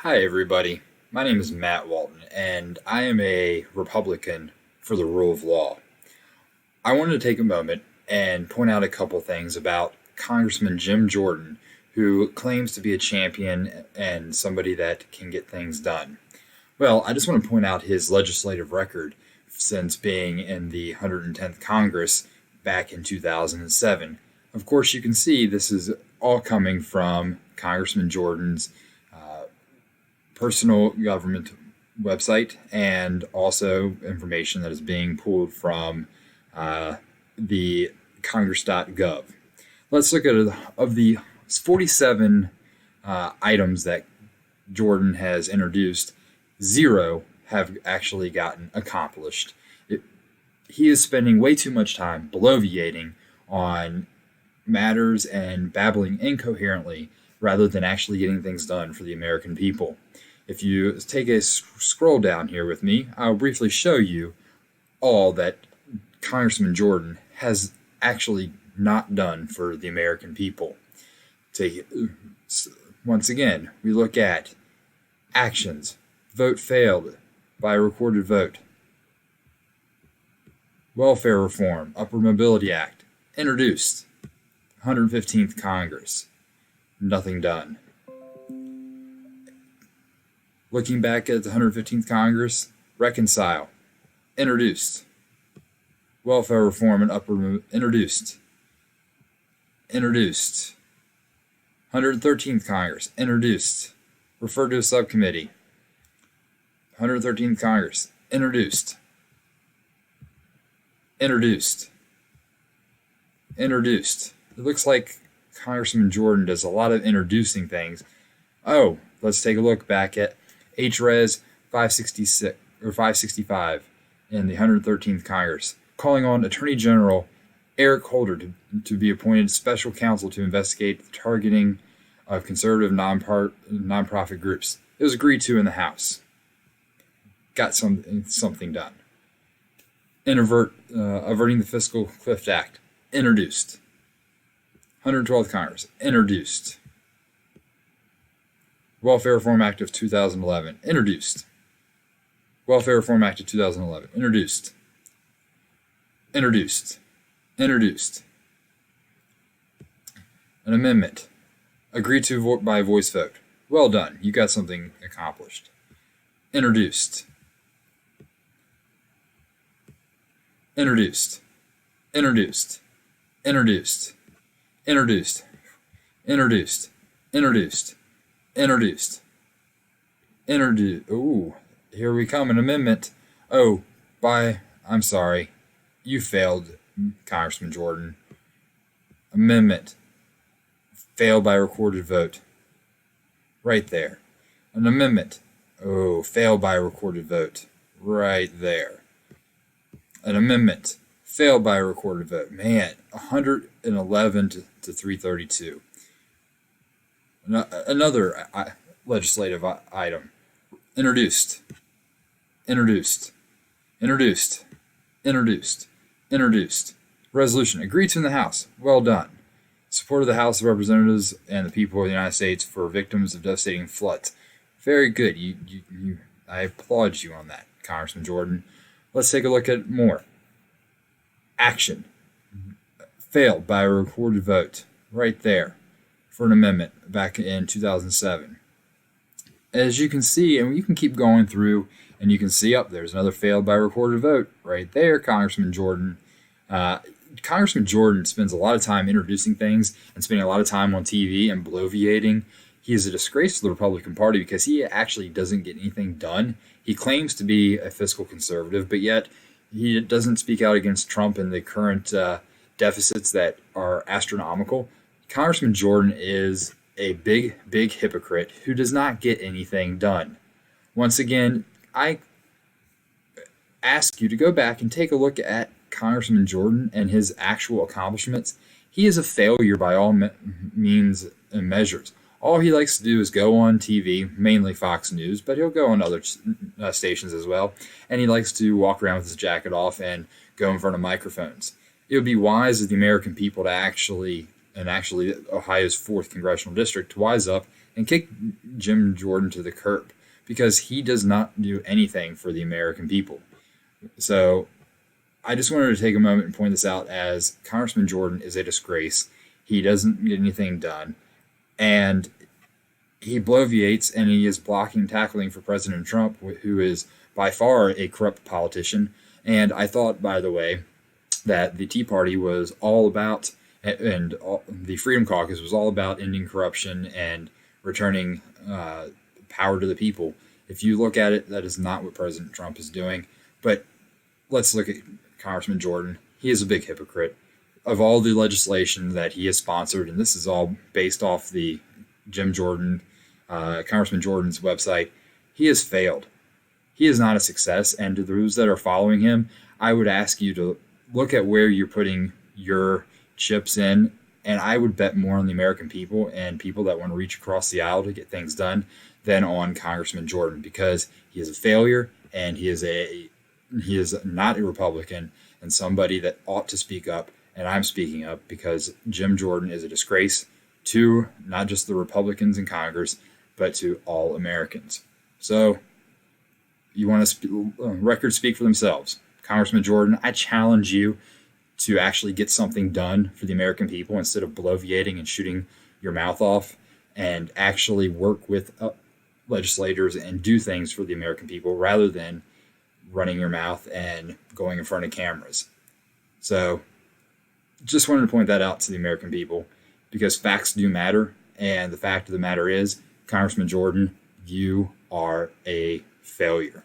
Hi, everybody. My name is Matt Walton, and I am a Republican for the rule of law. I wanted to take a moment and point out a couple things about Congressman Jim Jordan, who claims to be a champion and somebody that can get things done. Well, I just want to point out his legislative record since being in the 110th Congress back in 2007. Of course, you can see this is all coming from Congressman Jordan's personal government website and also information that is being pulled from the congress.gov. Let's look at of the 47 items that Jordan has introduced, 0 have actually gotten accomplished. He is spending way too much time bloviating on matters and babbling incoherently rather than actually getting things done for the American people. If you take a scroll down here with me, I'll briefly show you all that Congressman Jordan has actually not done for the American people. Once again, we look at actions. Vote failed by recorded vote. Welfare reform, Upper Mobility Act, introduced. 115th Congress, nothing done. Looking back at the 115th Congress, reconcile, introduced. Welfare reform and introduced. 113th Congress, introduced. Referred to a subcommittee. 113th Congress, introduced. It looks like Congressman Jordan does a lot of introducing things. Oh, let's take a look back at HRes 566 or 565 in the 113th Congress, calling on Attorney General Eric Holder to be appointed special counsel to investigate the targeting of conservative nonprofit groups. It was agreed to in the House. Got something done. Averting the Fiscal Cliff Act, introduced. 112th Congress, introduced. Welfare Reform Act of 2011, introduced. Welfare Reform Act of 2011, introduced. An amendment, agreed to vote by voice vote. Well done, you got something accomplished. Introduced. Ooh, here we come, an amendment. I'm sorry. You failed, Congressman Jordan. Amendment. Failed by recorded vote. Right there. An amendment. Failed by recorded vote. Right there. An amendment. Failed by a recorded vote. Man, 111 to 332. Another legislative item. Introduced. Resolution agreed to in the House. Well done. Support of the House of Representatives and the people of the United States for victims of devastating floods. Very good. I applaud you on that, Congressman Jordan. Let's take a look at more. Action. Failed by a recorded vote. Right there. For an amendment back in 2007. As you can see, and you can keep going through, and you can see there's another failed by recorded vote right there, Congressman Jordan. Congressman Jordan spends a lot of time introducing things and spending a lot of time on TV and bloviating. He is a disgrace to the Republican Party because he actually doesn't get anything done. He claims to be a fiscal conservative, but yet he doesn't speak out against Trump and the current deficits that are astronomical. Congressman Jordan is a big hypocrite who does not get anything done. Once again, I ask you to go back and take a look at Congressman Jordan and his actual accomplishments. He is a failure by all means and measures. All he likes to do is go on TV, mainly Fox News, but he'll go on other stations as well. And he likes to walk around with his jacket off and go in front of microphones. It would be wise of the American people to actually Ohio's 4th congressional district, to wise up and kick Jim Jordan to the curb because he does not do anything for the American people. So I just wanted to take a moment and point this out as Congressman Jordan is a disgrace. He doesn't get anything done. And he bloviates and he is blocking and tackling for President Trump, who is by far a corrupt politician. And I thought, by the way, that the Tea Party was all about, the Freedom Caucus was all about ending corruption and returning power to the people. If you look at it, that is not what President Trump is doing. But let's look at Congressman Jordan. He is a big hypocrite. Of all the legislation that he has sponsored, and this is all based off the Jim Jordan, Congressman Jordan's website, he has failed. He is not a success. And to those that are following him, I would ask you to look at where you're putting your chips in. And I would bet more on the American people and people that want to reach across the aisle to get things done than on Congressman Jordan, because he is a failure and he is not a Republican and somebody that ought to speak up. And I'm speaking up because Jim Jordan is a disgrace to not just the Republicans in Congress, but to all Americans. So you want to records speak for themselves. Congressman Jordan, I challenge you to actually get something done for the American people instead of bloviating and shooting your mouth off, and actually work with legislators and do things for the American people rather than running your mouth and going in front of cameras. So just wanted to point that out to the American people because facts do matter. And the fact of the matter is, Congressman Jordan, you are a failure.